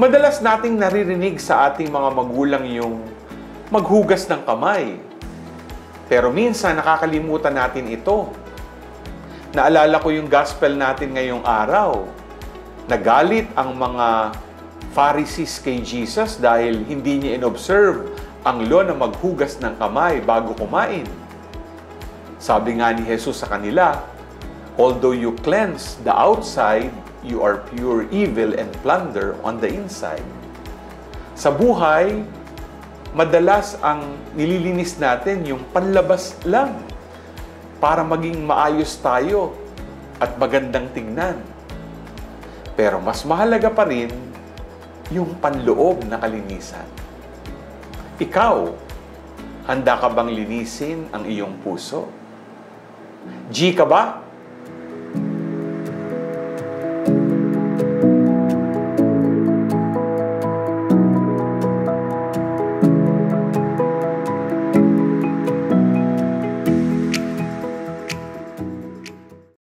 Madalas nating naririnig sa ating mga magulang yung maghugas ng kamay. Pero minsan nakakalimutan natin ito. Naalala ko yung gospel natin ngayong araw. Nagalit ang mga Pharisees kay Jesus dahil hindi niya inobserve ang law na maghugas ng kamay bago kumain. Sabi nga ni Jesus sa kanila, although you cleanse the outside, you are pure evil and plunder on the inside. Sa buhay, madalas ang nililinis natin yung panlabas lang para maging maayos tayo at magandang tingnan. Pero mas mahalaga pa rin yung panloob na kalinisan. Ikaw, handa ka bang linisin ang iyong puso? G ka ba?